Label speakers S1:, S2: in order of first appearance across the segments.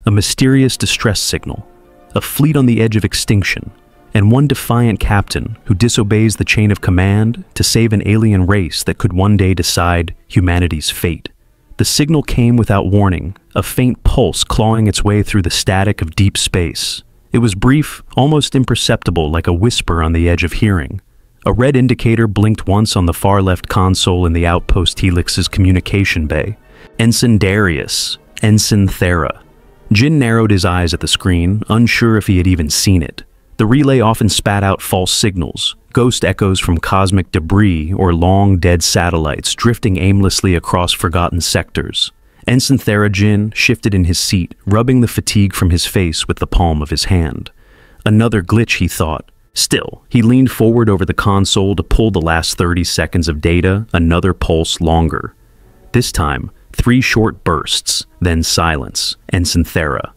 S1: a mysterious distress signal, a fleet on the edge of extinction, and one defiant captain who disobeys the chain of command to save an alien race that could one day decide humanity's fate. The signal came without warning, a faint pulse clawing its way through the static of deep space. It was brief, almost imperceptible, like a whisper on the edge of hearing. A red indicator blinked once on the far left console in the outpost Helix's communication bay. Ensign Darius, Ensign Thera. Jin narrowed his eyes at the screen, unsure if he had even seen it. The relay often spat out false signals, ghost echoes from cosmic debris or long dead satellites drifting aimlessly across forgotten sectors. Ensign Thera Jin shifted in his seat, rubbing the fatigue from his face with the palm of his hand. Another glitch, he thought. Still, he leaned forward over the console to pull the last 30 seconds of data, another pulse longer. This time, 3 short bursts, then silence. Ensign Thera.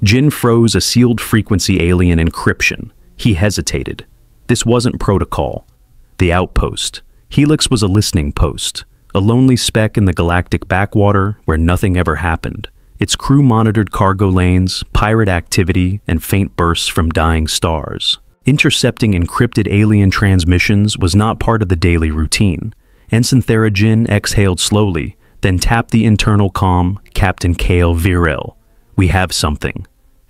S1: Jin froze a sealed frequency alien encryption. He hesitated. This wasn't protocol. The outpost. Helix was a listening post, a lonely speck in the galactic backwater where nothing ever happened. Its crew monitored cargo lanes, pirate activity, and faint bursts from dying stars. Intercepting encrypted alien transmissions was not part of the daily routine. Ensign Thera Jin exhaled slowly, then tapped the internal comm, Captain Kale Virel. "We have something."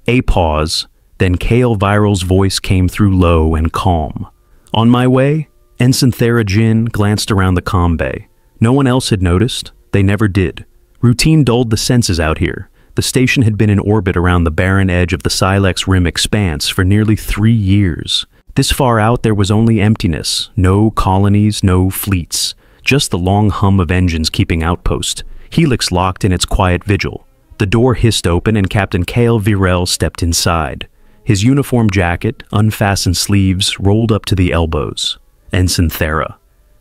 S1: A pause, then Kale Virel's voice came through low and calm. "On my way?" Ensign Thera Jin glanced around the comm bay. No one else had noticed. They never did. Routine dulled the senses out here. The station had been in orbit around the barren edge of the Silex Rim expanse for nearly 3 years. This far out there was only emptiness, no colonies, no fleets, just the long hum of engines keeping outpost. Helix locked in its quiet vigil. The door hissed open and Captain Kale Virel stepped inside. His uniform jacket, unfastened sleeves, rolled up to the elbows. Ensign Thera.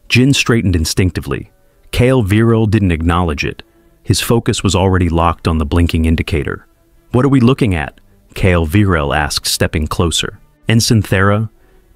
S1: Jin straightened instinctively. Kale Virel didn't acknowledge it. His focus was already locked on the blinking indicator. "What are we looking at?" Kale Virel asked, stepping closer. "Ensign Thera."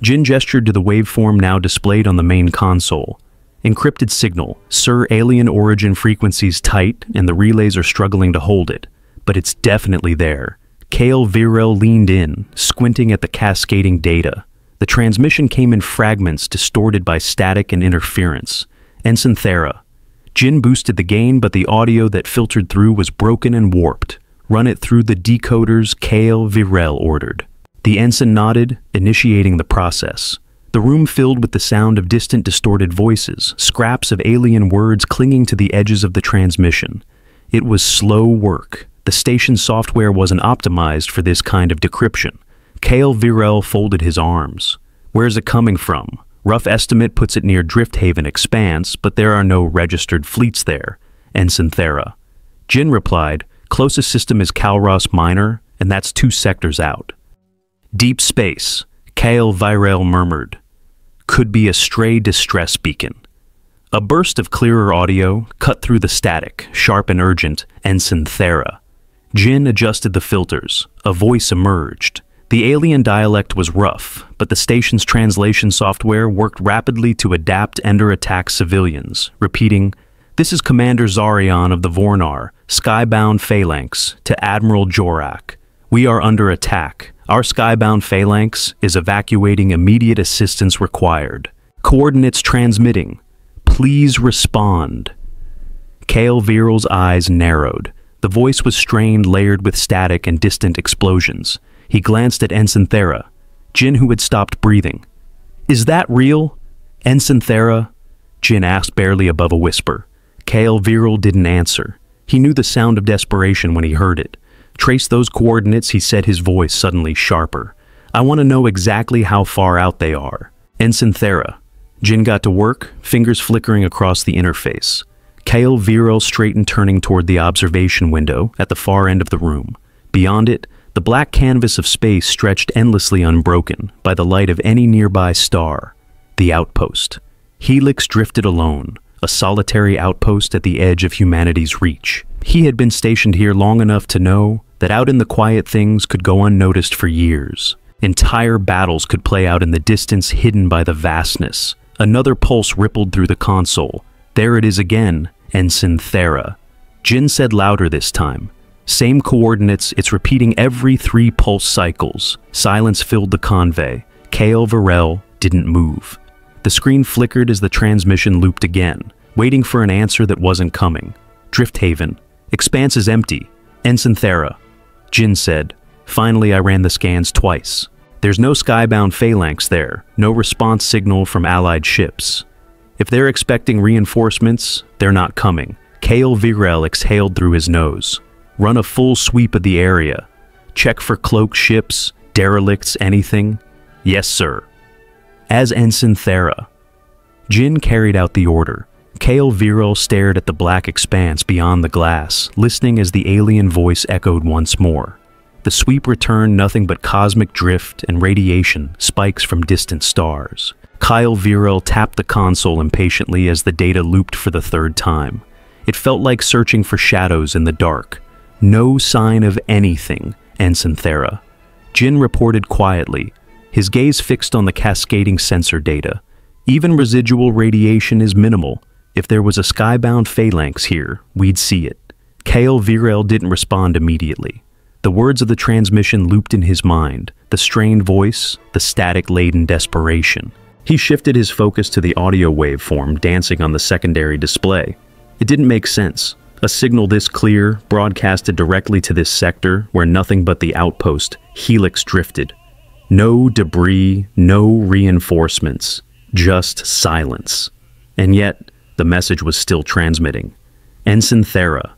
S1: Jin gestured to the waveform now displayed on the main console. "Encrypted signal. Sir, alien origin frequency's tight, and the relays are struggling to hold it. But it's definitely there." Kale Virel leaned in, squinting at the cascading data. The transmission came in fragments distorted by static and interference. "Ensign Thera." Jin boosted the gain, but the audio that filtered through was broken and warped. "Run it through the decoders," Kale Virel ordered. The ensign nodded, initiating the process. The room filled with the sound of distant, distorted voices, scraps of alien words clinging to the edges of the transmission. It was slow work. The station's software wasn't optimized for this kind of decryption. Kale Virel folded his arms. "Where's it coming from? Rough estimate puts it near Drifthaven Expanse, but there are no registered fleets there." Ensign Thera. Jin replied, "Closest system is Calros Minor, and that's 2 sectors out." "Deep space," Kale Virel murmured. "Could be a stray distress beacon." A burst of clearer audio cut through the static, sharp and urgent. "Ensign Thera." Jin adjusted the filters. A voice emerged. The alien dialect was rough, but the station's translation software worked rapidly to adapt and attack civilians, repeating, "This is Commander Zarion of the Vornar, skybound phalanx, to Admiral Jorak. We are under attack. Our skybound phalanx is evacuating. Immediate assistance required. Coordinates transmitting. Please respond." Kale Virel's eyes narrowed. The voice was strained, layered with static and distant explosions. He glanced at Ensign Thera, Jin, who had stopped breathing. "Is that real?" "Ensign Thera?" Jin asked, barely above a whisper. Kale Virel didn't answer. He knew the sound of desperation when he heard it. "Trace those coordinates," he said, his voice suddenly sharper. "I want to know exactly how far out they are." "Ensign Thera." Jin got to work, fingers flickering across the interface. Kale Virel straightened, turning toward the observation window at the far end of the room. Beyond it, the black canvas of space stretched endlessly unbroken by the light of any nearby star. The outpost. Helix drifted alone, a solitary outpost at the edge of humanity's reach. He had been stationed here long enough to know that out in the quiet things could go unnoticed for years. Entire battles could play out in the distance, hidden by the vastness. Another pulse rippled through the console. "There it is again, Ensign Thera." Jin said louder this time. Same coordinates, it's repeating every 3 pulse cycles. Silence filled the convey. Kale Varel didn't move. The screen flickered as the transmission looped again, waiting for an answer that wasn't coming. Drifthaven. Expanse is empty. Ensign Thera. Jin said. Finally, I ran the scans twice. There's no skybound phalanx there, no response signal from allied ships. If they're expecting reinforcements, they're not coming. Kale Virel exhaled through his nose. Run a full sweep of the area. Check for cloaked ships, derelicts, anything. Yes, sir. As Ensign Thera. Jin carried out the order. Kale Virel stared at the black expanse beyond the glass, listening as the alien voice echoed once more. The sweep returned nothing but cosmic drift and radiation, spikes from distant stars. Kyle Virel tapped the console impatiently as the data looped for the 3rd time. It felt like searching for shadows in the dark. No sign of anything, Ensign Thera. Jin reported quietly, his gaze fixed on the cascading sensor data. Even residual radiation is minimal. If there was a skybound phalanx here, we'd see it. Kale Virel didn't respond immediately. The words of the transmission looped in his mind, the strained voice, the static-laden desperation. He shifted his focus to the audio waveform dancing on the secondary display. It didn't make sense. A signal this clear, broadcasted directly to this sector where nothing but the outpost, Helix, drifted. No debris, no reinforcements, just silence. And yet, the message was still transmitting. Ensign Thera.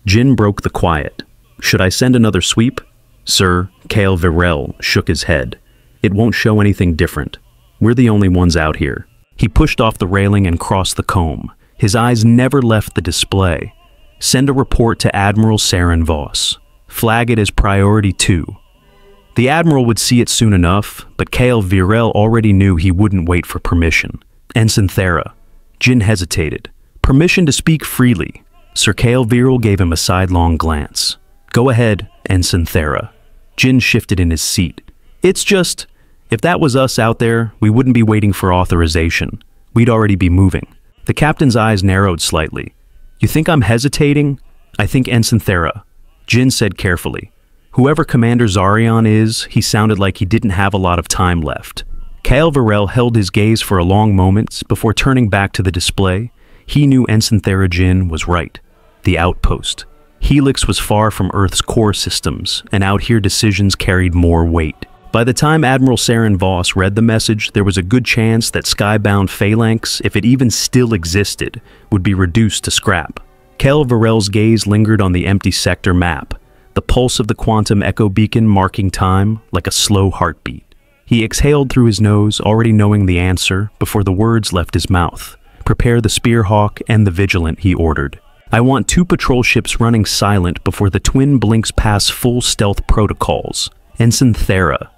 S1: Jin broke the quiet. Should I send another sweep? Sir, Kale Virel shook his head. It won't show anything different. We're the only ones out here. He pushed off the railing and crossed the comb. His eyes never left the display. Send a report to Admiral Saren Voss. Flag it as Priority 2. The Admiral would see it soon enough, but Kale Virel already knew he wouldn't wait for permission. Ensign Thera. Jin hesitated. Permission to speak freely. Sir Kale Virel gave him a sidelong glance. Go ahead, Ensign Thera. Jin shifted in his seat. It's just, if that was us out there, we wouldn't be waiting for authorization. We'd already be moving. The captain's eyes narrowed slightly. You think I'm hesitating? I think Ensign Thera. Jin said carefully. Whoever Commander Zarion is, he sounded like he didn't have a lot of time left. Kale Virel held his gaze for a long moment before turning back to the display. He knew Ensign Thera Jin was right. The outpost. Helix was far from Earth's core systems, and out here decisions carried more weight. By the time Admiral Saren Voss read the message, there was a good chance that skybound phalanx, if it even still existed, would be reduced to scrap. Kale Virel's gaze lingered on the empty sector map, the pulse of the quantum echo beacon marking time like a slow heartbeat. He exhaled through his nose, already knowing the answer, before the words left his mouth. Prepare the Spearhawk and the Vigilant, he ordered. I want 2 patrol ships running silent before the twin blinks pass full stealth protocols. Ensign Thera.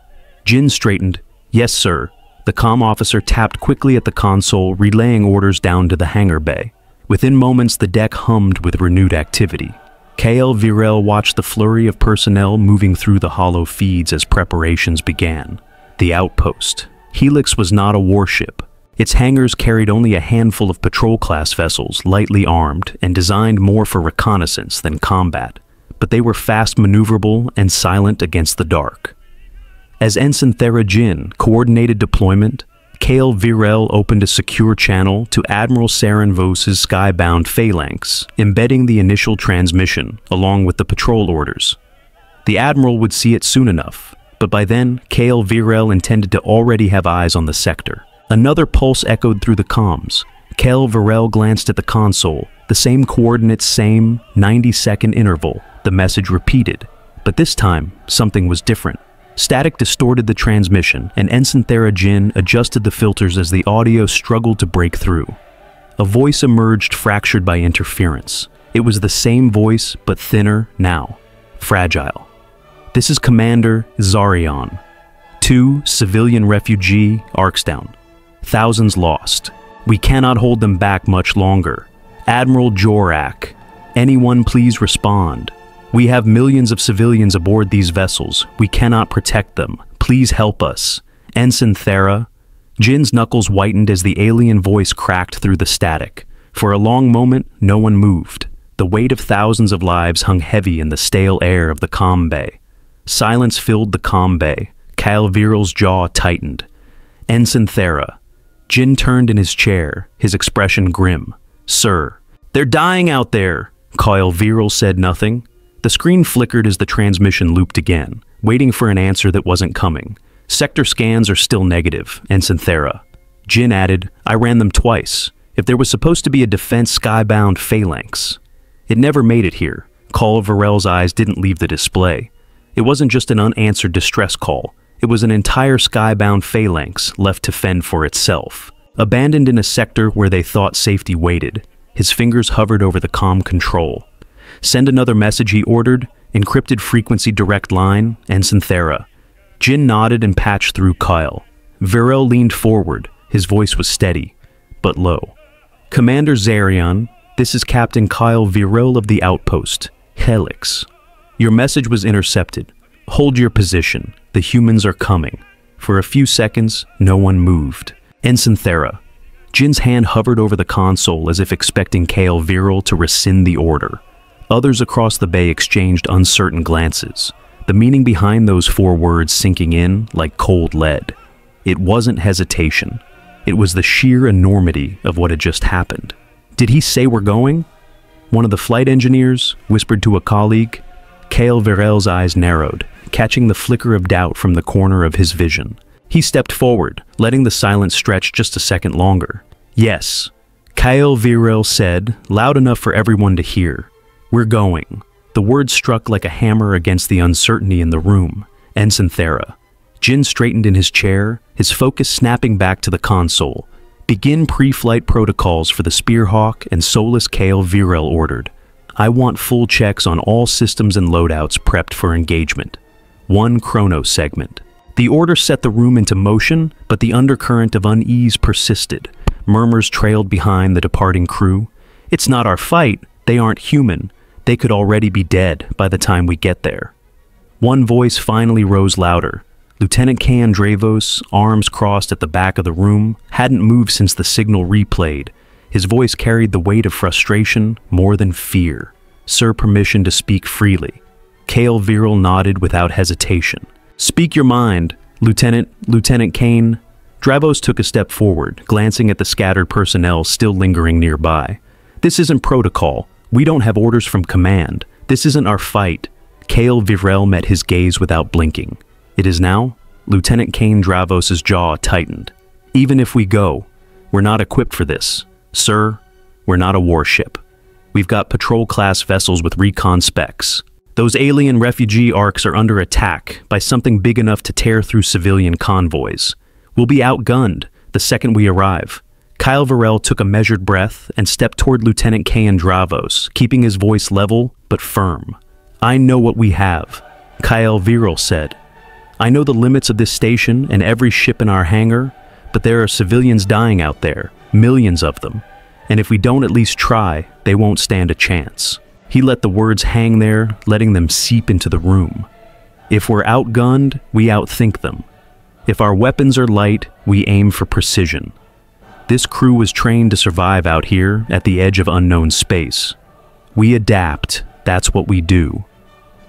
S1: Jin straightened. Yes, sir. The comm officer tapped quickly at the console, relaying orders down to the hangar bay. Within moments, the deck hummed with renewed activity. Kale Virel watched the flurry of personnel moving through the hollow feeds as preparations began. The outpost. Helix was not a warship. Its hangars carried only a handful of patrol-class vessels, lightly armed, and designed more for reconnaissance than combat. But they were fast maneuverable and silent against the dark. As Ensign Thera Jin coordinated deployment, Kale Virel opened a secure channel to Admiral Saren Voss's skybound phalanx, embedding the initial transmission along with the patrol orders. The Admiral would see it soon enough, but by then, Kale Virel intended to already have eyes on the sector. Another pulse echoed through the comms. Kale Virel glanced at the console, the same coordinates, same 90-second interval. The message repeated, but this time, something was different. Static distorted the transmission, and Ensign Thera Jin adjusted the filters as the audio struggled to break through. A voice emerged, fractured by interference. It was the same voice, but thinner now. Fragile. This is Commander Zarion. 2 civilian refugee, Arksdown. Thousands lost. We cannot hold them back much longer. Admiral Jorak. Anyone please respond. We have millions of civilians aboard these vessels. We cannot protect them. Please help us. Ensign Thera. Jin's knuckles whitened as the alien voice cracked through the static. For a long moment, no one moved. The weight of thousands of lives hung heavy in the stale air of the comm bay. Silence filled the comm bay. Kyle Viral's jaw tightened. Ensign Thera. Jin turned in his chair, his expression grim. "Sir." "They're dying out there." Kyle Viral said nothing. The screen flickered as the transmission looped again, waiting for an answer that wasn't coming. "Sector scans are still negative," Ensign Thera. Jin added, "I ran them twice. If there was supposed to be a defense skybound phalanx." It never made it here. Kyle Viral's eyes didn't leave the display. It wasn't just an unanswered distress call. It was an entire skybound phalanx left to fend for itself. Abandoned in a sector where they thought safety waited, his fingers hovered over the comm control. "Send another message," he ordered. "Encrypted frequency direct line, Ensign Thera." Jin nodded and patched through Kyle. Viral leaned forward. His voice was steady, but low. "Commander Zarion, this is Captain Kyle Viral of the Outpost, Helix. Your message was intercepted. Hold your position. The humans are coming." For a few seconds, no one moved. Ensign Thera. Jin's hand hovered over the console as if expecting Kyle Viral to rescind the order. Others across the bay exchanged uncertain glances, the meaning behind those 4 words sinking in like cold lead. It wasn't hesitation. It was the sheer enormity of what had just happened. "Did he say we're going?" One of the flight engineers whispered to a colleague. Kyle Viral's eyes narrowed, catching the flicker of doubt from the corner of his vision. He stepped forward, letting the silence stretch just a second longer. "Yes," Kyle Viral said, loud enough for everyone to hear. "We're going." The words struck like a hammer against the uncertainty in the room. Ensign Thera. Jin straightened in his chair, his focus snapping back to the console. "Begin pre-flight protocols for the Spearhawk and Solus," Kyle Viral ordered. "I want full checks on all systems and loadouts prepped for engagement. 1 chrono segment." The order set the room into motion, but the undercurrent of unease persisted. Murmurs trailed behind the departing crew. "It's not our fight. They aren't human. They could already be dead by the time we get there." One voice finally rose louder. Lieutenant Kane Dravos, arms crossed at the back of the room, hadn't moved since the signal replayed. His voice carried the weight of frustration more than fear. "Sir, permission to speak freely." Kyle Viral nodded without hesitation. "Speak your mind, Lieutenant Kane." Dravos took a step forward, glancing at the scattered personnel still lingering nearby. "This isn't protocol. We don't have orders from command. This isn't our fight." Kyle Viral met his gaze without blinking. "It is now?" Lieutenant Kane Dravos' jaw tightened. "Even if we go, we're not equipped for this. Sir, we're not a warship. We've got patrol-class vessels with recon specs. Those alien refugee arcs are under attack by something big enough to tear through civilian convoys. We'll be outgunned the second we arrive." Kyle Viral took a measured breath and stepped toward Lieutenant Kane Dravos, keeping his voice level but firm. "I know what we have," Kyle Viral said. "I know the limits of this station and every ship in our hangar, but there are civilians dying out there, millions of them. And if we don't at least try, they won't stand a chance." He let the words hang there, letting them seep into the room. "If we're outgunned, we outthink them. If our weapons are light, we aim for precision. This crew was trained to survive out here at the edge of unknown space. We adapt, that's what we do."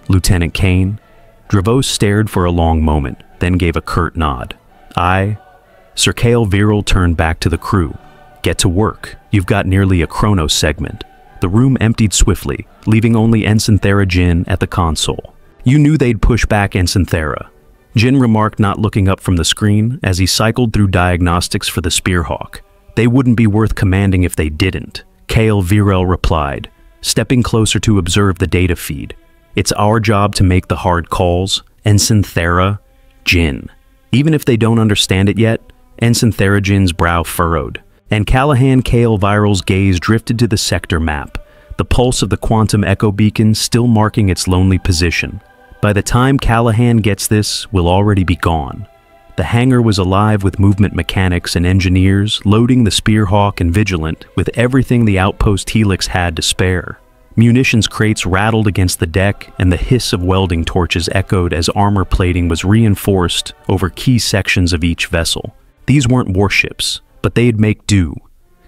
S1: Lieutenant Kane. Dravos stared for a long moment, then gave a curt nod. "Aye." Sir Kyle Viral turned back to the crew. "Get to work. You've got nearly a chrono segment." The room emptied swiftly, leaving only Ensign Thera Jin at the console. "You knew they'd push back, Ensign Thera," Jin remarked, not looking up from the screen as he cycled through diagnostics for the Spearhawk. "They wouldn't be worth commanding if they didn't," Kyle Viral replied, stepping closer to observe the data feed. "It's our job to make the hard calls, Ensign Thera Jin." Even if they don't understand it yet, Ensign Thera Jin's brow furrowed, and Callahan Kyle Viral's gaze drifted to the sector map, the pulse of the quantum echo beacon still marking its lonely position. By the time Callahan gets this, we'll already be gone. The hangar was alive with movement mechanics and engineers loading the Spearhawk and Vigilant with everything the outpost Helix had to spare. Munitions crates rattled against the deck, and the hiss of welding torches echoed as armor plating was reinforced over key sections of each vessel. These weren't warships, but they'd make do.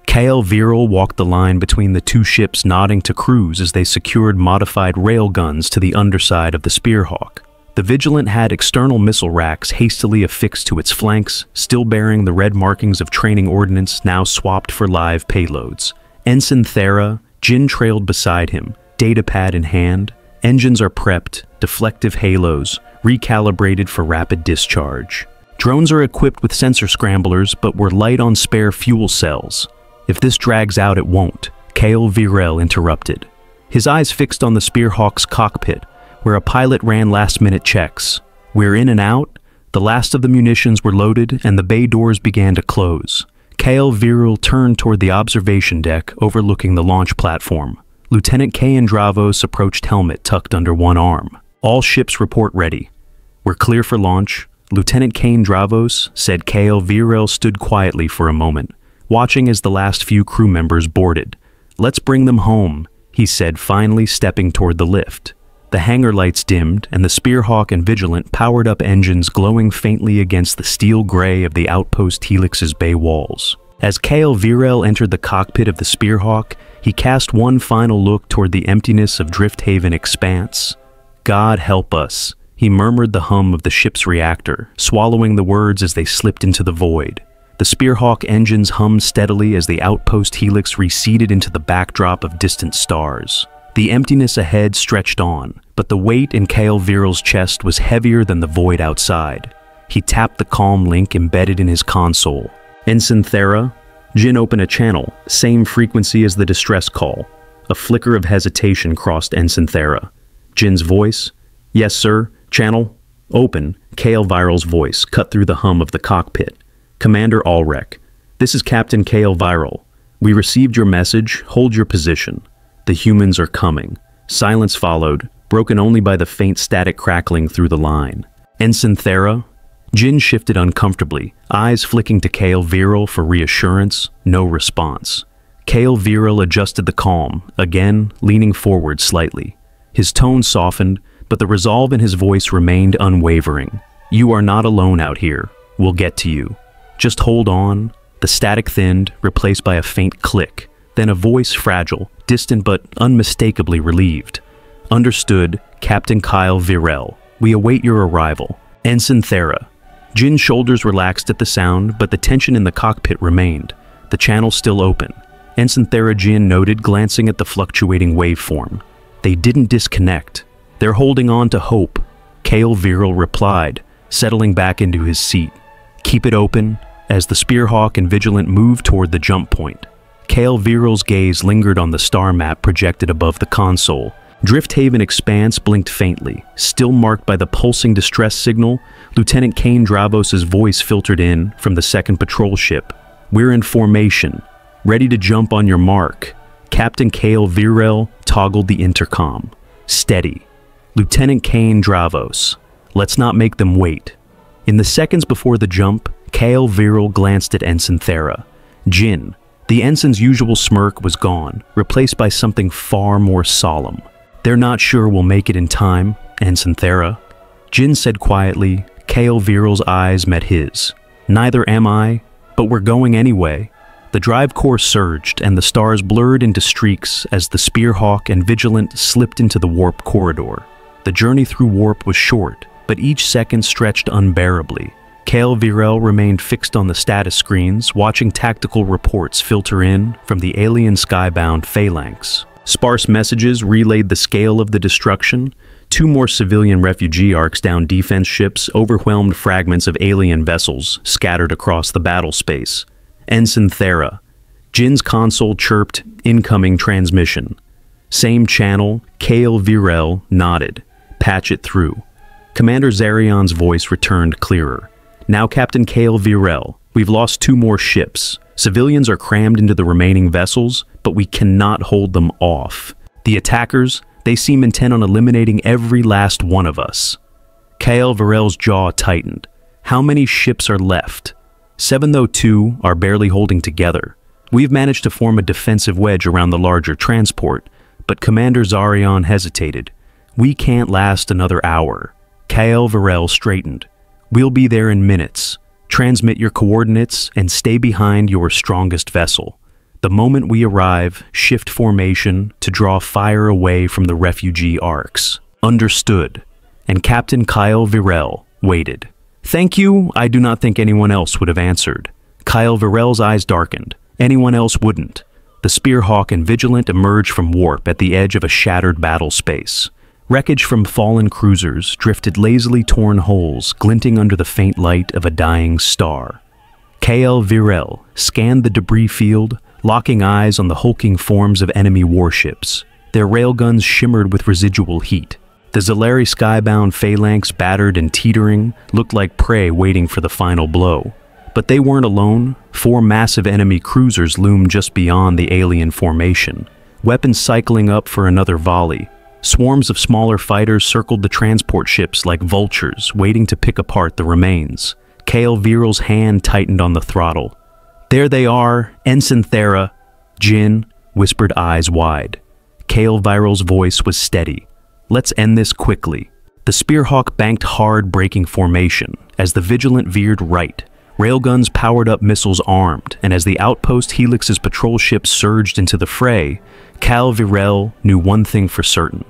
S1: Kael Viral walked the line between the two ships, nodding to crews as they secured modified rail guns to the underside of the Spearhawk. The Vigilant had external missile racks hastily affixed to its flanks, still bearing the red markings of training ordnance now swapped for live payloads. Ensign Thera, Jin trailed beside him, datapad in hand. Engines are prepped, deflective halos, recalibrated for rapid discharge. Drones are equipped with sensor scramblers, but we're light on spare fuel cells. If this drags out, it won't, Kael Viral interrupted. His eyes fixed on the Spearhawk's cockpit, where a pilot ran last-minute checks. We're in and out. The last of the munitions were loaded, and the bay doors began to close. Kael Viral turned toward the observation deck overlooking the launch platform. Lieutenant Kayan Dravos approached, helmet tucked under one arm. All ships report ready. We're clear for launch. Lieutenant Kayan Dravos said. Kael Viral stood quietly for a moment, watching as the last few crew members boarded. Let's bring them home, he said, finally stepping toward the lift. The hangar lights dimmed, and the Spearhawk and Vigilant powered up engines glowing faintly against the steel gray of the outpost Helix's bay walls. As Kael Viral entered the cockpit of the Spearhawk, he cast one final look toward the emptiness of Drifthaven expanse. God help us, he murmured the hum of the ship's reactor, swallowing the words as they slipped into the void. The Spearhawk engines hummed steadily as the outpost Helix receded into the backdrop of distant stars. The emptiness ahead stretched on, but the weight in Kael Viral's chest was heavier than the void outside. He tapped the calm link embedded in his console. Ensign Thera, Jin opened a channel, same frequency as the distress call. A flicker of hesitation crossed Ensign Thera. Jin's voice, yes sir, channel, open. Kael Viral's voice cut through the hum of the cockpit. Commander Ulrich, this is Captain Kael Viral. We received your message, hold your position. The humans are coming. Silence followed, broken only by the faint static crackling through the line. Ensign Thera? Jin shifted uncomfortably, eyes flicking to Kael Viral for reassurance. No response. Kael Viral adjusted the calm, again leaning forward slightly. His tone softened, but the resolve in his voice remained unwavering. You are not alone out here. We'll get to you. Just hold on. The static thinned, replaced by a faint click. Then a voice, fragile, distant but unmistakably relieved. Understood, Captain Kael Viral. We await your arrival. Ensign Thera. Jin's shoulders relaxed at the sound, but the tension in the cockpit remained. The channel still open. Ensign Thera, Jin noted, glancing at the fluctuating waveform. They didn't disconnect. They're holding on to hope. Kael Viral replied, settling back into his seat. Keep it open, as the Spearhawk and Vigilant moved toward the jump point. Kael Viral's gaze lingered on the star map projected above the console. Drifthaven expanse blinked faintly, still marked by the pulsing distress signal. Lieutenant Kayan Dravos' voice filtered in from the second patrol ship. We're in formation, ready to jump on your mark. Captain Kael Viral toggled the intercom. Steady. Lieutenant Kayan Dravos. Let's not make them wait. In the seconds before the jump, Kael Viral glanced at Ensign Thera. Jin. The ensign's usual smirk was gone, replaced by something far more solemn. They're not sure we'll make it in time, Ensign Thera. Jin said quietly. Kael Viral's eyes met his. Neither am I, but we're going anyway. The drive core surged, and the stars blurred into streaks as the Spearhawk and Vigilant slipped into the warp corridor. The journey through warp was short, but each second stretched unbearably. Kael Viral remained fixed on the status screens, watching tactical reports filter in from the alien skybound phalanx. Sparse messages relayed the scale of the destruction. 2 more civilian refugee arcs down defense ships, overwhelmed fragments of alien vessels scattered across the battle space. Ensign Thera. Jin's console chirped, incoming transmission. Same channel, Kael Viral nodded. Patch it through. Commander Zarion's voice returned clearer. Now Captain Kael Viral, we've lost 2 more ships. Civilians are crammed into the remaining vessels, but we cannot hold them off. The attackers, they seem intent on eliminating every last one of us. Kael Viral's jaw tightened. How many ships are left? 7, though 2 are barely holding together. We've managed to form a defensive wedge around the larger transport, but Commander Zarion hesitated. We can't last another hour. Kael Viral straightened. We'll be there in minutes. Transmit your coordinates and stay behind your strongest vessel. The moment we arrive, shift formation to draw fire away from the refugee arcs. Understood. And Captain Kyle Virel waited. Thank you, I do not think anyone else would have answered. Kyle Virel's eyes darkened. Anyone else wouldn't. The Spearhawk and Vigilant emerged from warp at the edge of a shattered battle space. Wreckage from fallen cruisers drifted lazily torn holes, glinting under the faint light of a dying star. Kyle Virel scanned the debris field, locking eyes on the hulking forms of enemy warships. Their railguns shimmered with residual heat. The Zalari skybound phalanx, battered and teetering, looked like prey waiting for the final blow. But they weren't alone. 4 massive enemy cruisers loomed just beyond the alien formation, weapons cycling up for another volley. Swarms of smaller fighters circled the transport ships like vultures, waiting to pick apart the remains. Kale Virel's hand tightened on the throttle. There they are, Ensign Thera. Jin whispered, eyes wide. Kale Virel's voice was steady. Let's end this quickly. The Spearhawk banked hard, breaking formation. As the Vigilant veered right, railguns powered up, missiles armed, and as the outpost Helix's patrol ships surged into the fray, Kyle Virel knew one thing for certain.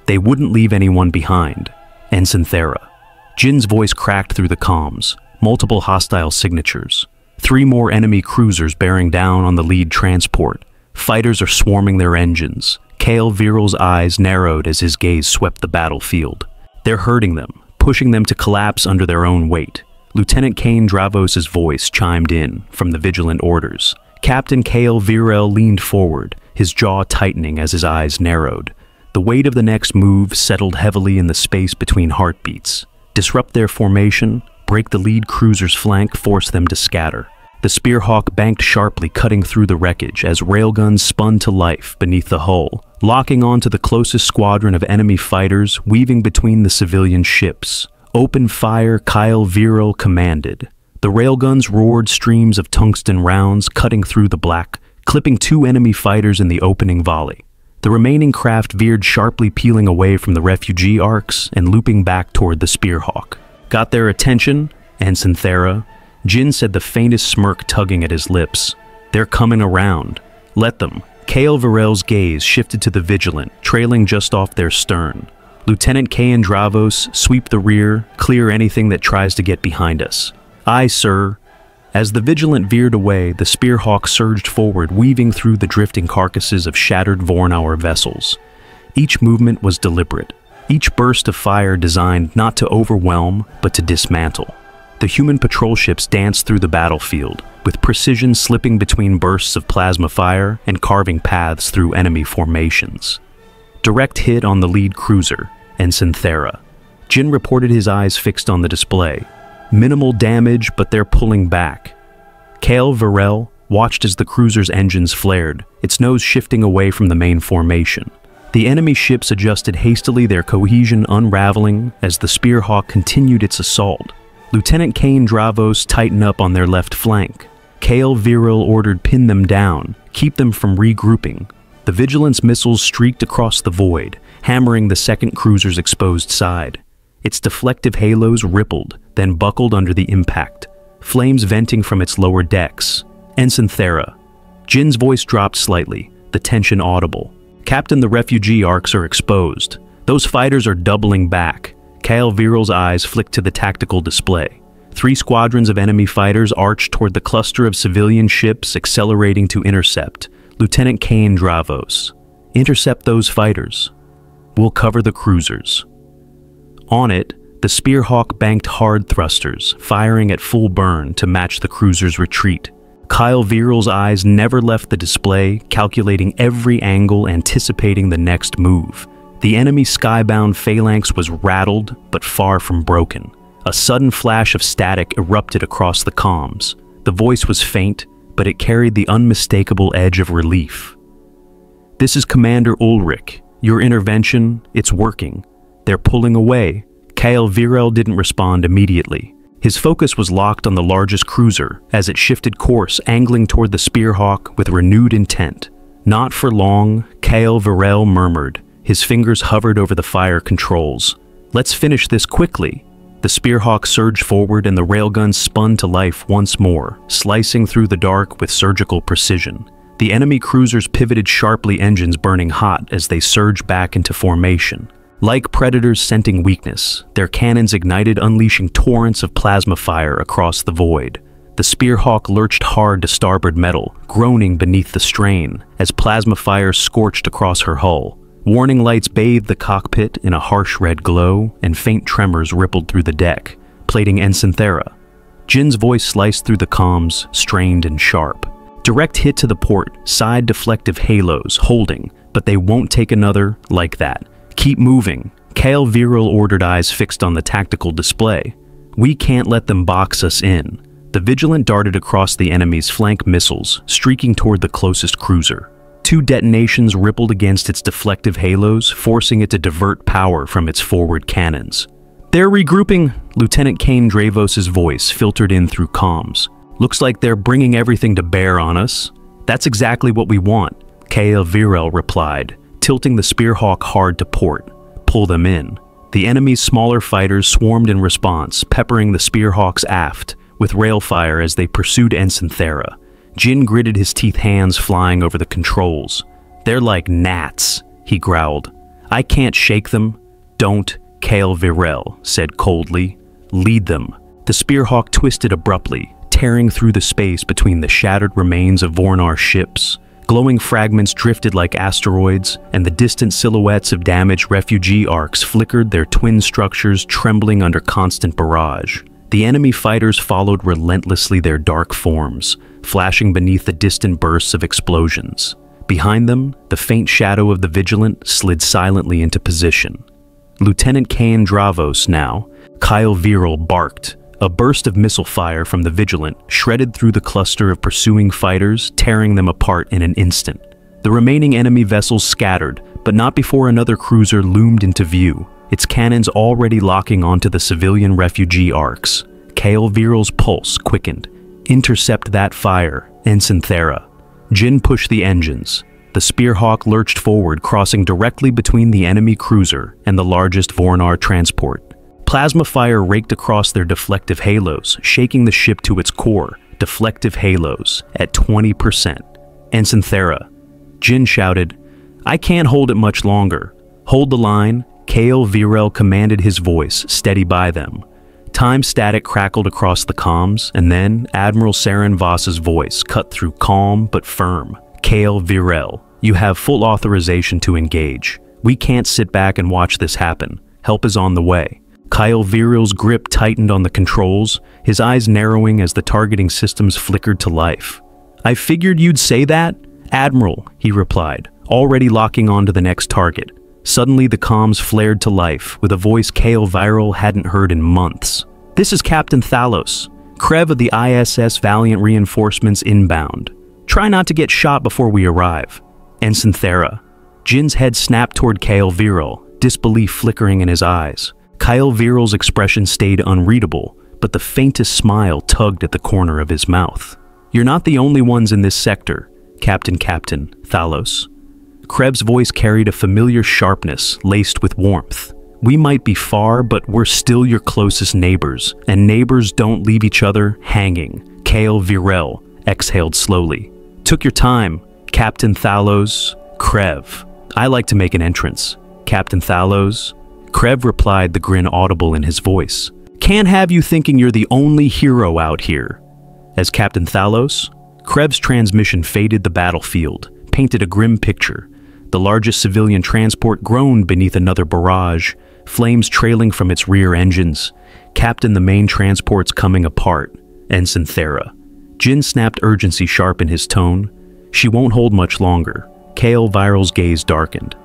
S1: They wouldn't leave anyone behind. Ensign Thera. Jin's voice cracked through the comms. Multiple hostile signatures. 3 more enemy cruisers bearing down on the lead transport. Fighters are swarming their engines. Kale Virel's eyes narrowed as his gaze swept the battlefield. They're hurting them, pushing them to collapse under their own weight. Lieutenant Kane Dravos's voice chimed in from the Vigilant orders. Captain Kale Virel leaned forward, his jaw tightening as his eyes narrowed. The weight of the next move settled heavily in the space between heartbeats. Disrupt their formation, break the lead cruiser's flank, force them to scatter. The Spearhawk banked sharply, cutting through the wreckage as railguns spun to life beneath the hull, locking onto the closest squadron of enemy fighters, weaving between the civilian ships. Open fire, Kyle Virel commanded. The railguns roared streams of tungsten rounds, cutting through the black, clipping 2 enemy fighters in the opening volley. The remaining craft veered sharply, peeling away from the refugee arcs and looping back toward the Spearhawk. Got their attention? Ensign Thera. Jin said, the faintest smirk tugging at his lips. They're coming around. Let them. Kale Virel's gaze shifted to the Vigilant, trailing just off their stern. Lieutenant Kane Dravos, sweep the rear, clear anything that tries to get behind us. Aye, sir. As the Vigilant veered away, the Spearhawk surged forward, weaving through the drifting carcasses of shattered Vornauer vessels. Each movement was deliberate, each burst of fire designed not to overwhelm, but to dismantle. The human patrol ships danced through the battlefield, with precision slipping between bursts of plasma fire and carving paths through enemy formations. Direct hit on the lead cruiser, Ensign Thera. Jin reported, his eyes fixed on the display. Minimal damage, but they're pulling back. Kale Virel watched as the cruiser's engines flared, its nose shifting away from the main formation. The enemy ships adjusted hastily, their cohesion unraveling as the Spearhawk continued its assault. Lieutenant Kane Dravos tightened up on their left flank. Kale Virel ordered, pin them down, keep them from regrouping. The Vigilant's missiles streaked across the void, hammering the second cruiser's exposed side. Its deflective halos rippled, then buckled under the impact, flames venting from its lower decks. Ensign Thera. Jin's voice dropped slightly, the tension audible. Captain, the refugee arcs are exposed. Those fighters are doubling back. Kyle Virel's eyes flicked to the tactical display. 3 squadrons of enemy fighters arched toward the cluster of civilian ships, accelerating to intercept. Lieutenant Kane Dravos. Intercept those fighters. We'll cover the cruisers. On it, the Spearhawk banked hard thrusters, firing at full burn to match the cruiser's retreat. Kyle Virel's eyes never left the display, calculating every angle, anticipating the next move. The enemy skybound phalanx was rattled, but far from broken. A sudden flash of static erupted across the comms. The voice was faint, but it carried the unmistakable edge of relief. This is Commander Ulrich. Your intervention, it's working. They're pulling away. Kyle Virel didn't respond immediately. His focus was locked on the largest cruiser as it shifted course, angling toward the Spearhawk with renewed intent. Not for long, Kyle Virel murmured. His fingers hovered over the fire controls. Let's finish this quickly. The Spearhawk surged forward and the railguns spun to life once more, slicing through the dark with surgical precision. The enemy cruisers pivoted sharply, engines burning hot as they surged back into formation. Like predators scenting weakness, their cannons ignited, unleashing torrents of plasma fire across the void. The Spearhawk lurched hard to starboard metal, groaning beneath the strain as plasma fire scorched across her hull. Warning lights bathed the cockpit in a harsh red glow, and faint tremors rippled through the deck, plating Ensign Thera. Jin's voice sliced through the comms, strained and sharp. Direct hit to the port, side deflective halos, holding, but they won't take another like that. Keep moving. Kale Viral ordered, eyes fixed on the tactical display. We can't let them box us in. The Vigilant darted across the enemy's flank, missiles streaking toward the closest cruiser. 2 detonations rippled against its deflective halos, forcing it to divert power from its forward cannons. They're regrouping, Lieutenant Kane Dravos's voice filtered in through comms. Looks like they're bringing everything to bear on us. That's exactly what we want, Kale Viral replied, tilting the Spearhawk hard to port. Pull them in. The enemy's smaller fighters swarmed in response, peppering the Spearhawks aft with rail fire as they pursued Ensign Thera. Jin gritted his teeth, hands flying over the controls. They're like gnats, he growled. I can't shake them. Don't, Kale Viral said coldly. Lead them. The Spearhawk twisted abruptly, tearing through the space between the shattered remains of Vornar ships. Glowing fragments drifted like asteroids, and the distant silhouettes of damaged refugee arcs flickered, their twin structures trembling under constant barrage. The enemy fighters followed relentlessly, their dark forms flashing beneath the distant bursts of explosions. Behind them, the faint shadow of the Vigilant slid silently into position. Lieutenant Kane Dravos now, Kyle Viral barked. A burst of missile fire from the Vigilant shredded through the cluster of pursuing fighters, tearing them apart in an instant. The remaining enemy vessels scattered, but not before another cruiser loomed into view, its cannons already locking onto the civilian refugee arcs. Kale Viral's pulse quickened. Intercept that fire, Ensign Thera. Jin pushed the engines. The Spearhawk lurched forward, crossing directly between the enemy cruiser and the largest Vornar transport. Plasma fire raked across their deflective halos, shaking the ship to its core. Deflective halos at 20%. Ensign Thera. Jin shouted, I can't hold it much longer. Hold the line, Kale Viral commanded, his voice steady by them. Time static crackled across the comms, and then Admiral Saren Voss's voice cut through, calm but firm. Kale Viral, you have full authorization to engage. We can't sit back and watch this happen. Help is on the way. Kyle Viral's grip tightened on the controls, his eyes narrowing as the targeting systems flickered to life. I figured you'd say that, Admiral, he replied, already locking onto the next target. Suddenly the comms flared to life with a voice Kale Viral hadn't heard in months. This is Captain Thalos. Krev of the ISS Valiant reinforcements inbound. Try not to get shot before we arrive. Ensign Thera. Jin's head snapped toward Kale Viral, disbelief flickering in his eyes. Kyle Viral's expression stayed unreadable, but the faintest smile tugged at the corner of his mouth. You're not the only ones in this sector, Captain Thalos. Krev's voice carried a familiar sharpness laced with warmth. We might be far, but we're still your closest neighbors, and neighbors don't leave each other hanging. Kale Viral exhaled slowly. Took your time, Captain Thalos. Krev. I like to make an entrance. Captain Thalos. Krev replied, the grin audible in his voice. Can't have you thinking you're the only hero out here. As Captain Thalos, Krev's transmission faded the battlefield, painted a grim picture. The largest civilian transport groaned beneath another barrage, flames trailing from its rear engines. Captain, the main transport's coming apart. Ensign Thera. Jin snapped, urgency sharp in his tone. She won't hold much longer. Kale Viral's gaze darkened.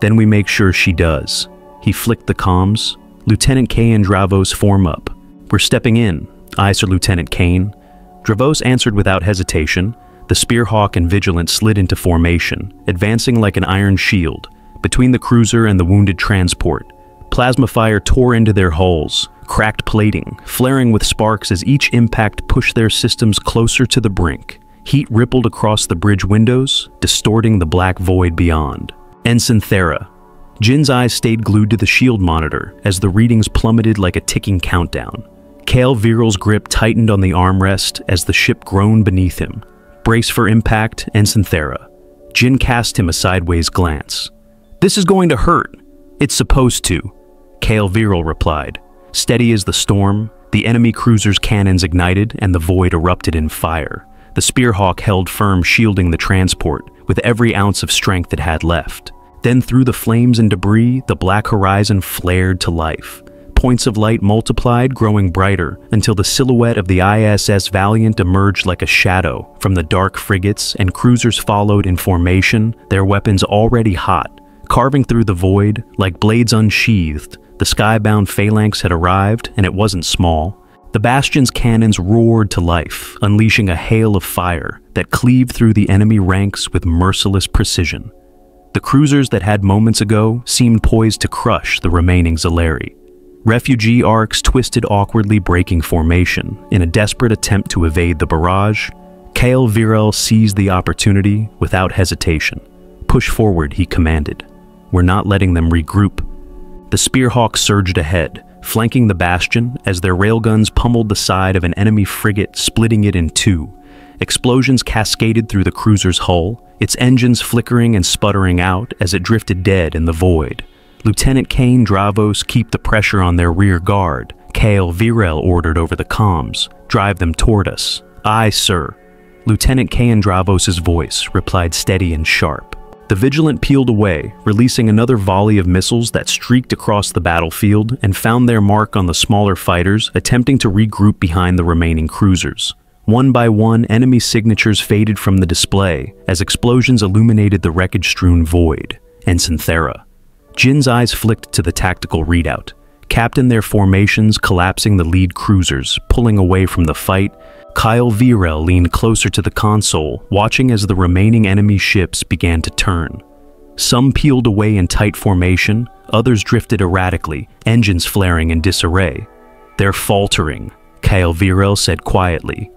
S1: Then we make sure she does. He flicked the comms. Lieutenant Kane and Dravos, form up. We're stepping in. Aye, Sir Lieutenant Kane. Dravos answered without hesitation. The Spearhawk and Vigilant slid into formation, advancing like an iron shield, between the cruiser and the wounded transport. Plasma fire tore into their hulls, cracked plating, flaring with sparks as each impact pushed their systems closer to the brink. Heat rippled across the bridge windows, distorting the black void beyond. Ensign Thera. Jin's eyes stayed glued to the shield monitor as the readings plummeted like a ticking countdown. Kale Viral's grip tightened on the armrest as the ship groaned beneath him. Brace for impact, Ensign Thera. Jin cast him a sideways glance. This is going to hurt. It's supposed to, Kale Viral replied. Steady as the storm, the enemy cruiser's cannons ignited and the void erupted in fire. The Spearhawk held firm, shielding the transport with every ounce of strength it had left. Then through the flames and debris, the black horizon flared to life. Points of light multiplied, growing brighter, until the silhouette of the ISS Valiant emerged like a shadow from the dark frigates, and cruisers followed in formation, their weapons already hot. Carving through the void, like blades unsheathed, the skybound phalanx had arrived, and it wasn't small. The Bastion's cannons roared to life, unleashing a hail of fire that cleaved through the enemy ranks with merciless precision. The cruisers that had moments ago seemed poised to crush the remaining Zalari. Refugee arcs twisted awkwardly, breaking formation. In a desperate attempt to evade the barrage, Kale Viral seized the opportunity without hesitation. Push forward, he commanded. We're not letting them regroup. The Spearhawk surged ahead, flanking the Bastion as their railguns pummeled the side of an enemy frigate, splitting it in two. Explosions cascaded through the cruiser's hull, its engines flickering and sputtering out as it drifted dead in the void. Lieutenant Kane Dravos, keep the pressure on their rear guard, Kale Viral ordered over the comms. Drive them toward us. Aye, sir. Lieutenant Kane Dravos' voice replied steady and sharp. The Vigilant peeled away, releasing another volley of missiles that streaked across the battlefield and found their mark on the smaller fighters, attempting to regroup behind the remaining cruisers. One by one, enemy signatures faded from the display as explosions illuminated the wreckage-strewn void. Ensign Thera. Jin's eyes flicked to the tactical readout. Captain their formations, collapsing the lead cruisers, pulling away from the fight. Kyle Viral leaned closer to the console, watching as the remaining enemy ships began to turn. Some peeled away in tight formation, others drifted erratically, engines flaring in disarray. They're faltering, Kyle Viral said quietly.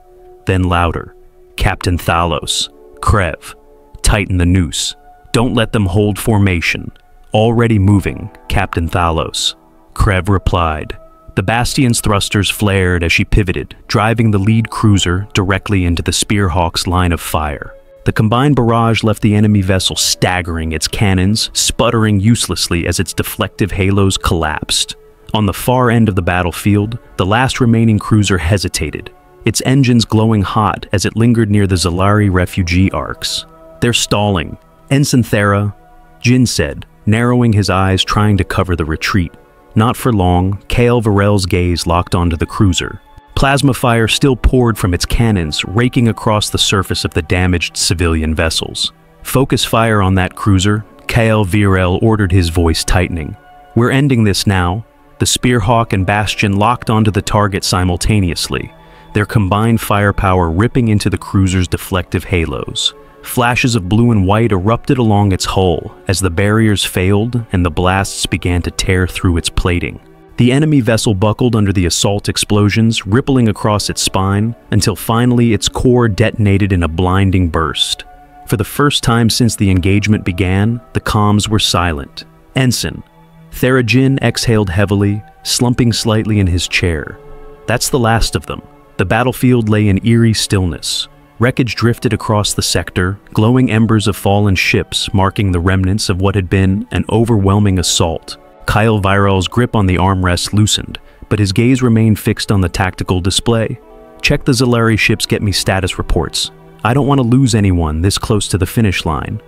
S1: Then louder. Captain Thalos. Krev. Tighten the noose. Don't let them hold formation. Already moving, Captain Thalos. Krev replied. The Bastion's thrusters flared as she pivoted, driving the lead cruiser directly into the Spearhawk's line of fire. The combined barrage left the enemy vessel staggering, its cannons sputtering uselessly as its deflective halos collapsed. On the far end of the battlefield, the last remaining cruiser hesitated, its engines glowing hot as it lingered near the Zalari refugee arcs. They're stalling. Ensign Thera, Jin said, narrowing his eyes trying to cover the retreat. Not for long, Kale Viral's gaze locked onto the cruiser. Plasma fire still poured from its cannons, raking across the surface of the damaged civilian vessels. Focus fire on that cruiser, Kale Viral ordered, his voice tightening. We're ending this now. The Spearhawk and Bastion locked onto the target simultaneously, their combined firepower ripping into the cruiser's deflective halos. Flashes of blue and white erupted along its hull as the barriers failed and the blasts began to tear through its plating. The enemy vessel buckled under the assault explosions, rippling across its spine, until finally its core detonated in a blinding burst. For the first time since the engagement began, the comms were silent. Ensign. Therajin exhaled heavily, slumping slightly in his chair. That's the last of them. The battlefield lay in eerie stillness. Wreckage drifted across the sector, glowing embers of fallen ships marking the remnants of what had been an overwhelming assault. Kyle Viral's grip on the armrest loosened, but his gaze remained fixed on the tactical display. Check the Zalari ships, get me status reports. I don't want to lose anyone this close to the finish line.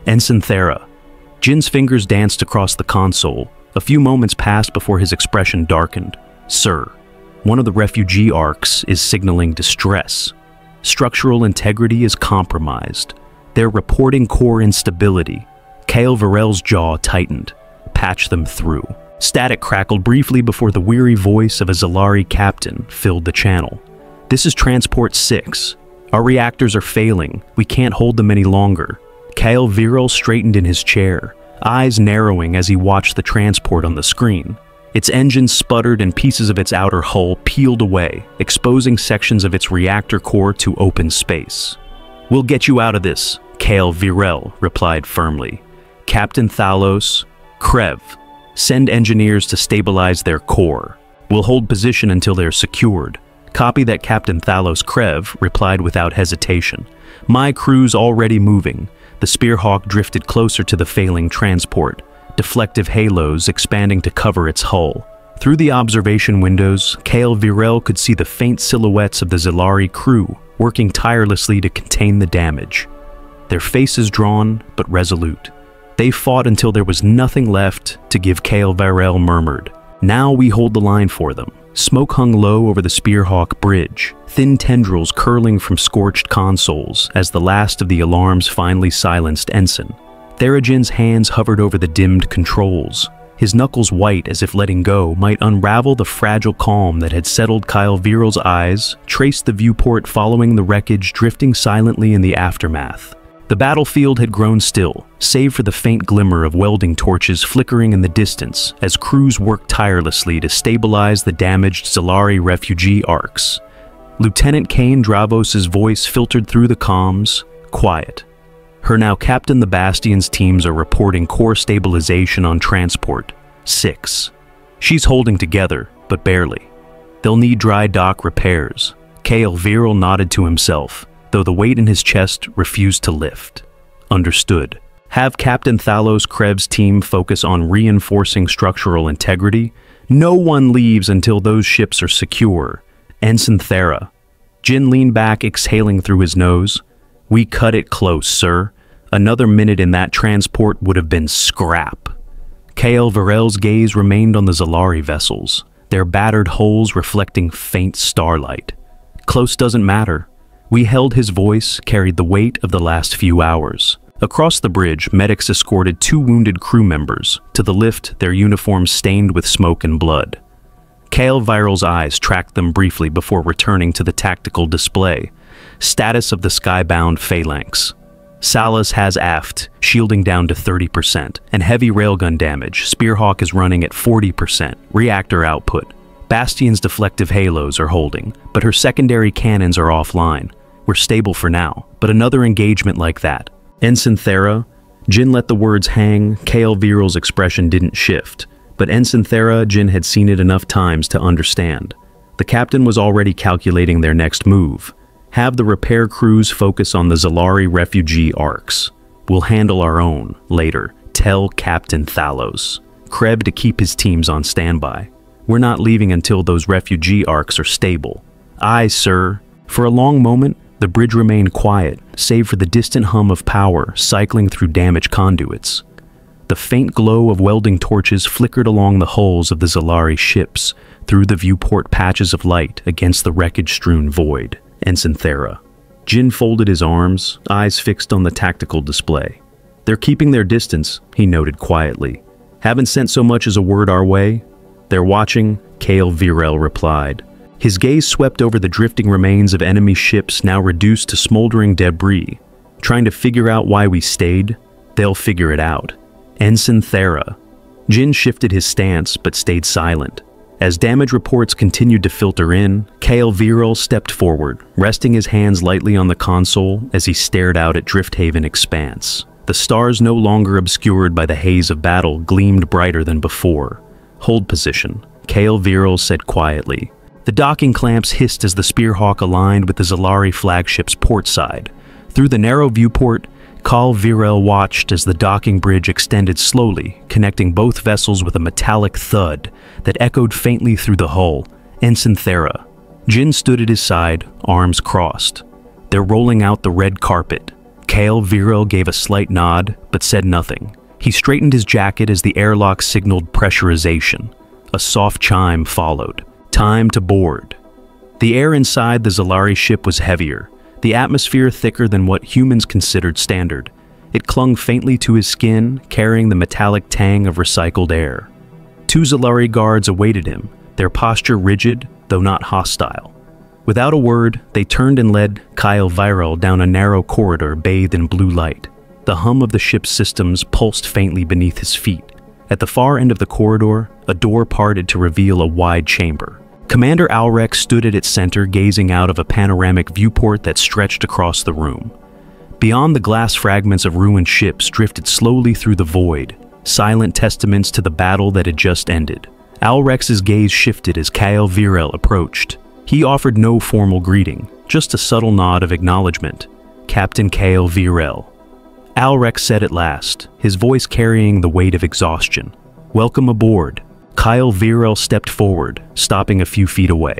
S1: Ensign Thera. Jin's fingers danced across the console. A few moments passed before his expression darkened. Sir, one of the refugee arcs is signaling distress. Structural integrity is compromised. They're reporting core instability. Kale Viral's jaw tightened. Patch them through. Static crackled briefly before the weary voice of a Zalari captain filled the channel. This is Transport 6. Our reactors are failing. We can't hold them any longer. Kale Viral straightened in his chair, eyes narrowing as he watched the transport on the screen. Its engines sputtered and pieces of its outer hull peeled away, exposing sections of its reactor core to open space. We'll get you out of this, Kale Viral replied firmly. Captain Thalos, Krev, send engineers to stabilize their core. We'll hold position until they're secured. Copy that, Captain Thalos. Krev replied without hesitation. My crew's already moving. The Spearhawk drifted closer to the failing transport, deflective halos expanding to cover its hull. Through the observation windows, Kale Virel could see the faint silhouettes of the Zilari crew working tirelessly to contain the damage. Their faces drawn, but resolute. They fought until there was nothing left to give. Kale Virel murmured. Now we hold the line for them. Smoke hung low over the Spearhawk bridge, thin tendrils curling from scorched consoles as the last of the alarms finally silenced Ensign. Therajin's hands hovered over the dimmed controls. His knuckles white as if letting go might unravel the fragile calm that had settled. Kyle Viral's eyes traced the viewport following the wreckage drifting silently in the aftermath. The battlefield had grown still, save for the faint glimmer of welding torches flickering in the distance as crews worked tirelessly to stabilize the damaged Zilari refugee arcs. Lieutenant Kane Dravos's voice filtered through the comms, quiet. Her now Captain the Bastion's teams are reporting core stabilization on Transport 6. She's holding together, but barely. They'll need dry dock repairs. Kale Viral nodded to himself, though the weight in his chest refused to lift. Understood. Have Captain Thalos Krev's team focus on reinforcing structural integrity. No one leaves until those ships are secure. Ensign Thera. Jin leaned back, exhaling through his nose. We cut it close, sir. Another minute in that transport would have been scrap. Kale Virel's gaze remained on the Zilari vessels, their battered hulls reflecting faint starlight. Close doesn't matter. We held. His voice carried the weight of the last few hours. Across the bridge, medics escorted 2 wounded crew members to the lift, their uniforms stained with smoke and blood. Kale Viral's eyes tracked them briefly before returning to the tactical display. Status of the skybound phalanx. Salas has aft, shielding down to 30%, and heavy railgun damage. Spearhawk is running at 40%. Reactor output. Bastion's deflective halos are holding, but her secondary cannons are offline. We're stable for now, but another engagement like that. Ensign Thera. Jin let the words hang. Kale Viral's expression didn't shift, but Ensign Thera, Jin had seen it enough times to understand. The captain was already calculating their next move. Have the repair crews focus on the Zilari refugee arcs. We'll handle our own later. Tell Captain Thalos. Kreb to keep his teams on standby. We're not leaving until those refugee arcs are stable. Aye, sir. For a long moment, the bridge remained quiet, save for the distant hum of power cycling through damaged conduits. The faint glow of welding torches flickered along the hulls of the Zilari ships, through the viewport patches of light against the wreckage-strewn void. Ensign Thera. Jin folded his arms, eyes fixed on the tactical display. They're keeping their distance, he noted quietly. Haven't sent so much as a word our way. They're watching, Kale Virel replied. His gaze swept over the drifting remains of enemy ships now reduced to smoldering debris. Trying to figure out why we stayed? They'll figure it out. Ensign Thera. Jin shifted his stance but stayed silent. As damage reports continued to filter in, Kale Virel stepped forward, resting his hands lightly on the console as he stared out at Drifthaven expanse. The stars, no longer obscured by the haze of battle, gleamed brighter than before. Hold position, Kale Virel said quietly. The docking clamps hissed as the Spearhawk aligned with the Zilari flagship's port side. Through the narrow viewport, Kale Virel watched as the docking bridge extended slowly, connecting both vessels with a metallic thud that echoed faintly through the hull. Ensign Thera. Jin stood at his side, arms crossed. They're rolling out the red carpet. Kale Virel gave a slight nod, but said nothing. He straightened his jacket as the airlock signaled pressurization. A soft chime followed. Time to board. The air inside the Zilari ship was heavier, the atmosphere thicker than what humans considered standard. It clung faintly to his skin, carrying the metallic tang of recycled air. 2 Zilari guards awaited him, their posture rigid, though not hostile. Without a word, they turned and led Kyle Virel down a narrow corridor bathed in blue light. The hum of the ship's systems pulsed faintly beneath his feet. At the far end of the corridor, a door parted to reveal a wide chamber. Commander Alrex stood at its center, gazing out of a panoramic viewport that stretched across the room. Beyond, the glass fragments of ruined ships drifted slowly through the void, silent testaments to the battle that had just ended. Alrex's gaze shifted as Kyle Virel approached. He offered no formal greeting, just a subtle nod of acknowledgement. "Captain Kale Virel." Alrex said at last, his voice carrying the weight of exhaustion. "Welcome aboard." Kyle Virel stepped forward, stopping a few feet away.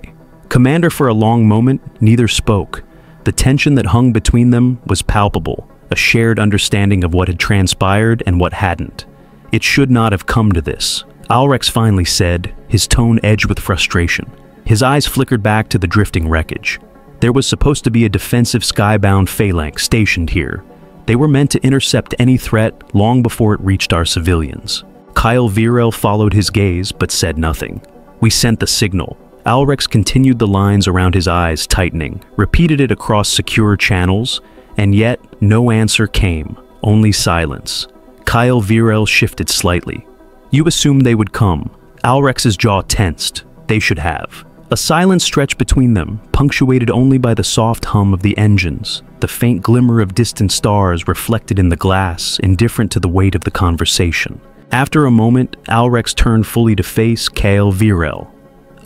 S1: Commander, for a long moment, neither spoke. The tension that hung between them was palpable, a shared understanding of what had transpired and what hadn't. It should not have come to this, Alrex finally said, his tone edged with frustration. His eyes flickered back to the drifting wreckage. There was supposed to be a defensive skybound phalanx stationed here. They were meant to intercept any threat long before it reached our civilians. Kyle Virel followed his gaze but said nothing. "We sent the signal." Alrex continued, the lines around his eyes tightening, repeated it across secure channels, and yet no answer came, only silence. Kyle Virel shifted slightly. "You assumed they would come." Alrex's jaw tensed. They should have. A silence stretched between them, punctuated only by the soft hum of the engines, the faint glimmer of distant stars reflected in the glass, indifferent to the weight of the conversation. After a moment, Alrex turned fully to face Kyle Virel.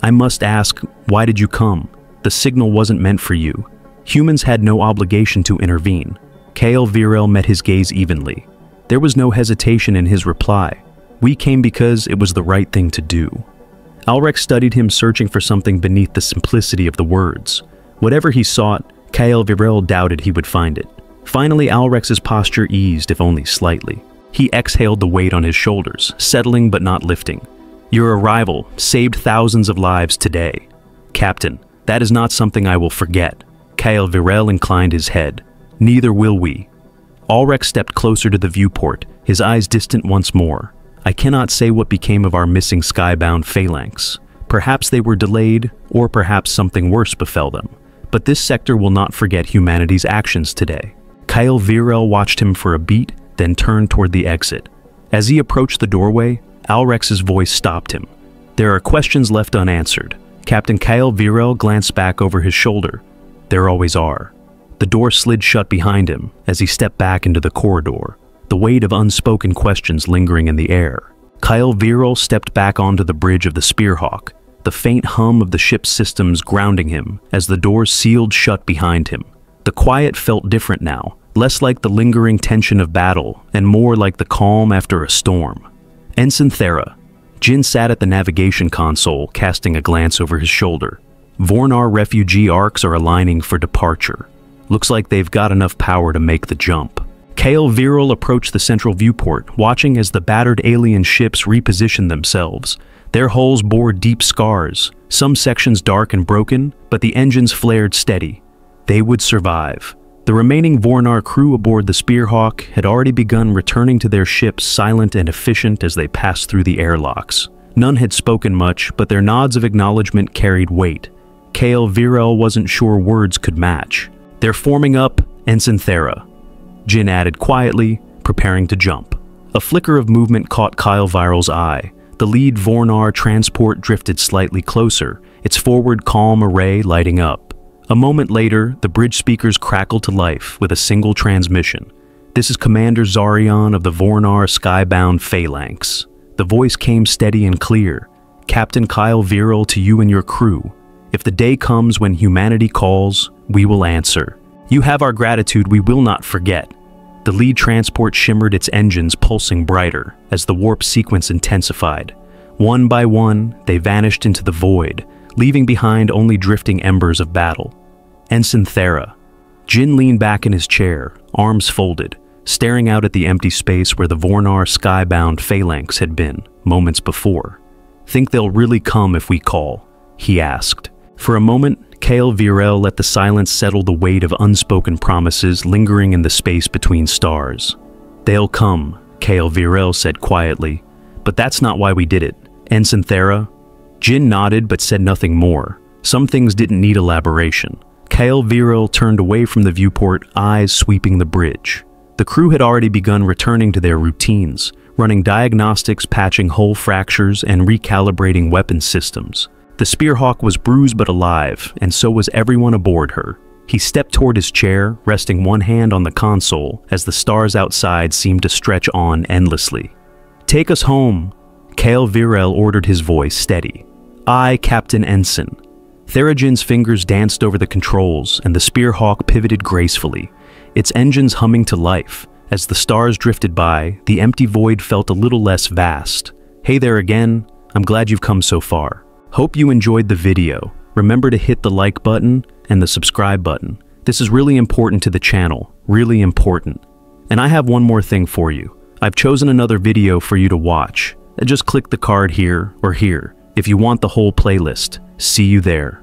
S1: "I must ask, why did you come? The signal wasn't meant for you. Humans had no obligation to intervene." Kyle Virel met his gaze evenly. There was no hesitation in his reply. "We came because it was the right thing to do." Alrex studied him, searching for something beneath the simplicity of the words. Whatever he sought, Kyle Virel doubted he would find it. Finally, Alrex's posture eased, if only slightly. He exhaled the weight on his shoulders, settling but not lifting. "Your arrival saved thousands of lives today. Captain, that is not something I will forget." Kyle Virel inclined his head. "Neither will we." Alrex stepped closer to the viewport, his eyes distant once more. "I cannot say what became of our missing skybound phalanx. Perhaps they were delayed, or perhaps something worse befell them. But this sector will not forget humanity's actions today." Kyle Virel watched him for a beat, then turned toward the exit. As he approached the doorway, Alrex's voice stopped him. "There are questions left unanswered." Captain Kyle Virel glanced back over his shoulder. "There always are." The door slid shut behind him as he stepped back into the corridor, the weight of unspoken questions lingering in the air. Kyle Virel stepped back onto the bridge of the Spearhawk, the faint hum of the ship's systems grounding him as the doors sealed shut behind him. The quiet felt different now, less like the lingering tension of battle and more like the calm after a storm. "Ensign Thera." Jin sat at the navigation console, casting a glance over his shoulder. "Vornar refugee arcs are aligning for departure. Looks like they've got enough power to make the jump." Kyle Virel approached the central viewport, watching as the battered alien ships repositioned themselves. Their hulls bore deep scars, some sections dark and broken, but the engines flared steady. They would survive. The remaining Vornar crew aboard the Spearhawk had already begun returning to their ships, silent and efficient as they passed through the airlocks. None had spoken much, but their nods of acknowledgement carried weight. Kyle Virel wasn't sure words could match. "They're forming up, Ensign Thera," Jin added quietly, preparing to jump. A flicker of movement caught Kyle Virel's eye. The lead Vornar transport drifted slightly closer, its forward calm array lighting up. A moment later, the bridge speakers crackled to life with a single transmission. "This is Commander Zarion of the Vornar Skybound Phalanx." The voice came steady and clear. "Captain Kyle Virel to you and your crew. If the day comes when humanity calls, we will answer. You have our gratitude we will not forget." The lead transport shimmered, its engines pulsing brighter as the warp sequence intensified. One by one, they vanished into the void, leaving behind only drifting embers of battle. "Ensign Thera." Jin leaned back in his chair, arms folded, staring out at the empty space where the Vornar Skybound Phalanx had been moments before. "Think they'll really come if we call?" he asked. For a moment, Kyle Virel let the silence settle, the weight of unspoken promises lingering in the space between stars. "They'll come," Kyle Virel said quietly. "But that's not why we did it. Ensign Thera." Jin nodded but said nothing more. Some things didn't need elaboration. Kyle Virel turned away from the viewport, eyes sweeping the bridge. The crew had already begun returning to their routines, running diagnostics, patching hull fractures, and recalibrating weapon systems. The Spearhawk was bruised but alive, and so was everyone aboard her. He stepped toward his chair, resting one hand on the console as the stars outside seemed to stretch on endlessly. "Take us home," Kyle Virel ordered, his voice steady. "I, Captain Ensign." Theragin's fingers danced over the controls, and the Spearhawk pivoted gracefully, its engines humming to life. As the stars drifted by, the empty void felt a little less vast. Hey there again, I'm glad you've come so far. Hope you enjoyed the video. Remember to hit the like button and the subscribe button. This is really important to the channel, really important. And I have one more thing for you. I've chosen another video for you to watch. Just click the card here or here if you want the whole playlist. See you there.